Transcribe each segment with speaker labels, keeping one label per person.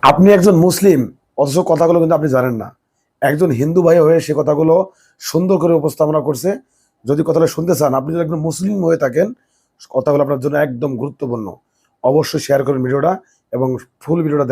Speaker 1: আপনি একজন মুসলিম, অথচ কথাগুলো কিন্তু আপনি জানেন না। একজন হিন্দু ভাই হয়ে সে কথাগুলো সুন্দর করে উপস্থাপনা করছে। যদি কথাটা শুনতে চান, আপনি যদি একজন মুসলিম হয়ে থাকেন, কথাগুলো আপনার জন্য একদম গুরুত্বপূর্ণ। অবশ্যই শেয়ার করেন ভিডিওটা এবং ফুল ভিডিওটা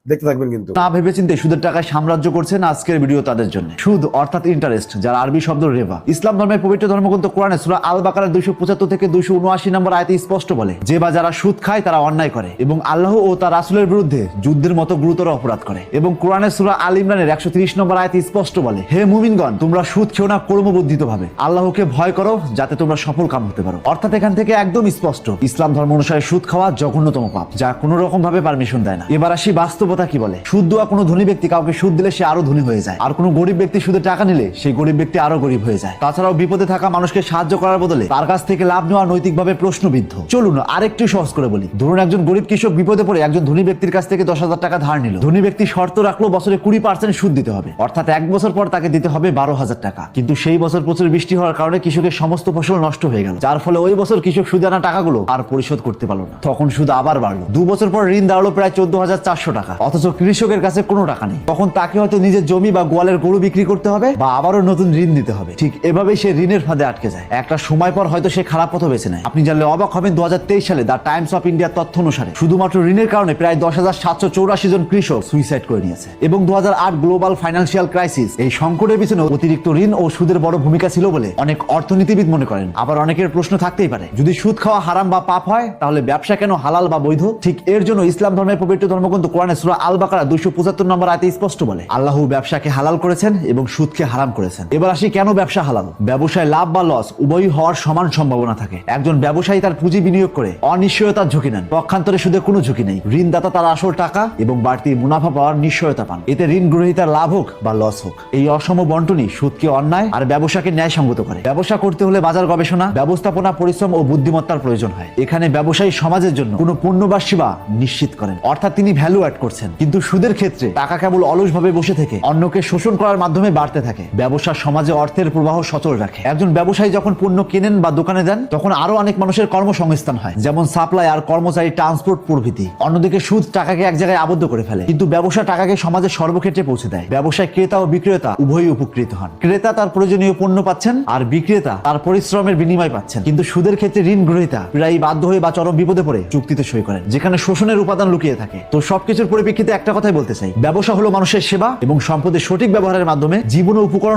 Speaker 1: দেখতে থাকবেন কিন্তু।
Speaker 2: না ভেবেচিন্তে সুদের টাকায় সাম্রাজ্য করছেন আজকের ভিডিও তাদের জন্য। সুদ অর্থাৎ ইন্টারেস্ট, যার আরবি শব্দ রেবা। ইসলাম ধর্মের পবিত্র ধর্মগ্রন্থ কোরআনে সূরা আল বাকারার 275 থেকে 279 নম্বর আয়াতে স্পষ্ট বলে যে বা যারা সুদ খায় তারা অন্যায় করে এবং আল্লাহ ও তার রাসূলের বিরুদ্ধে যুদ্ধের মতো গুরুতর অপরাধ করে। এবং কোরআনে সূরা আল ইমরানের 130 নম্বর আয়াতে স্পষ্ট বলে, হে মুমিনগণ, তোমরা সুদ খেও না ক্রমবর্ধিত ভাবে, আল্লাহকে ভয় করো যাতে তোমরা সফল কাম হতে পারো। অর্থাৎ এখান থেকে একদম স্পষ্ট ইসলাম ধর্ম অনুসারে সুদ খাওয়া জঘন্যতম পাপ, যা কোনো রকম ভাবে পারমিশন দেয় না। এবার আসি বাস্তবতা কি বলে। সুদ দেওয়া কোনো ধনী ব্যক্তি কাউকে সুদ দিলে সে আরো ধনী হয়ে যায়, আর কোনো গরিব ব্যক্তি সুদে টাকা নিলে সেই গরিব ব্যক্তি আরো গরিব হয়ে যায়। তাছাড়াও বিপদে থাকা মানুষকে সাহায্য করার বদলে তার কাছ থেকে লাভ নেওয়া নৈতিকভাবে প্রশ্নবিদ্ধ। চলুন আরেকটু সহজ করে বলি। ধরুন একজন গরিব কৃষক বিপদে পড়ে একজন ধনী ব্যক্তির কাছ থেকে 10,000 টাকা ধার নিল। ধনী ব্যক্তি শর্ত রাখলো বছরে 20% সুদ দিতে হবে, অর্থাৎ 1 বছর পর তাকে দিতে হবে 12,000 টাকা। কিন্তু সেই বছর প্রচুর বৃষ্টি হওয়ার কারণে কৃষকের সমস্ত ফসল নষ্ট হয়ে গেল, যার ফলে ওই বছর কৃষক সুদে আনা টাকাগুলো আর পরিশোধ করতে পারলো না। তখন সুদ আবার বাড়লো। 2 বছর পর ঋণ দাঁড়ালো প্রায় 14,400 টাকা, অথচ কৃষকের কাছে কোনো টাকা নেই। তখন তাকে হয়তো নিজের জমি বা গোয়ালের গরু বিক্রি করতে হবে বা আবারও নতুন ঋণ দিতে হবে। ঠিক এভাবেই সে ঋণের ফাঁদে আটকে যায়। একটা সময় পর হয়তো সে খারাপ পথ বেছে নেয়। আপনি জানলে অবাক হবেন, 2023 সালে দ্য টাইমস অফ ইন্ডিয়ার তথ্য অনুসারে শুধুমাত্র ঋণের কারণে প্রায় 10,784 জন কৃষক সুইসাইড করে নিয়েছে। এবং 2008 গ্লোবাল ফাইন্যান্সিয়াল ক্রাইসিস, এই সংকটের পিছনে অতিরিক্ত ঋণ ও সুদের বড় ভূমিকা ছিল বলে অনেক অর্থনীতিবিদ মনে করেন। আবার অনেকের প্রশ্ন থাকতেই পারে, যদি সুদ খাওয়া হারাম বা পাপ হয়, তাহলে ব্যবসা কেন হালাল বা বৈধ? ঠিক এর জন্য ইসলাম ধর্মের পবিত্র ধর্মগ্রন্থ কোরআনে সূরা আল বাকারা 275 নম্বর আয়াতে স্পষ্ট বলে, আল্লাহ ব্যবসাকে হালাল করেছেন এবং সুদকে হারাম করেছেন। এবার আসি কেন ব্যবসা হালাল। ব্যবসায় লাভ বা লস উভয়ই হওয়ার সমান সম্ভাবনা থাকে। একজন ব্যবসায়ী তার পুঁজি বিনিয়োগ করে অনিশ্চয়তার ঝুঁকি নেন, পক্ষান্তরে সুদে কোনো ঝুঁকি নেই। ঋণদাতা তার আসল টাকা এবং বাড়তি মুনাফা পাওয়ার নিশ্চয়তা পান। এতে ঋণ গ্রহীতার লাভ হোক বা লস হোক, এই অসম বন্টনই সুদকে অন্যায় আর ব্যবসাকে ন্যায়সঙ্গত করে। ব্যবসা করতে হলে বাজার গবেষণা, ব্যবস্থাপনা, পরিশ্রম ও বুদ্ধিমত্তার প্রয়োজন হয়। এখানে ব্যবসায়ী সমাজের জন্য কোনো পণ্য বা সেবা নিশ্চিত করেন, অর্থাৎ তিনি ভ্যালু অ্যাড করছেন। কিন্তু সুদের ক্ষেত্রে টাকা কেবল অলসভাবে বসে থেকে অন্যকে শোষণ করার মাধ্যমে বাড়তে থাকে। ব্যবসা সমাজে অর্থের প্রবাহ সচল রাখে। একজন ব্যবসায়ী যখন পণ্য কেনেন বা দোকানে দেন, তখন আরো অনেক মানুষের কর্মসংস্থান হয়, যেমন সাপ্লাই আর কর্মচারী, ট্রান্সপোর্ট প্রভৃতি। অন্যদিকে সুদ টাকাকে এক জায়গায় আবদ্ধ করে ফেলে, কিন্তু ব্যবসা টাকাকে সমাজের সর্বক্ষেত্রে পৌঁছে দেয়। ব্যবসায় ক্রেতা ও বিক্রেতা উভয়ই উপকৃত হন। ক্রেতা তার প্রয়োজনীয় পণ্য পাচ্ছেন আর বিক্রেতা তার পরিশ্রমের বিনিময় পাচ্ছেন। কিন্তু সুদের ক্ষেত্রে ঋণ গ্রহীতা প্রায় বাধ্য হয়ে বা চরম বিপদে পড়ে চুক্তিতে সই করেন, যেখানে শোষণের উপাদান লুকিয়ে থাকে। তো সবকিছুর পরিপ্রেক্ষিতে একটা কথাই বলতে চাই, ব্যবসা হলো মানুষের সেবা এবং সম্পদের সঠিক ব্যবহারের মাধ্যমে জীবন ও উপকরণ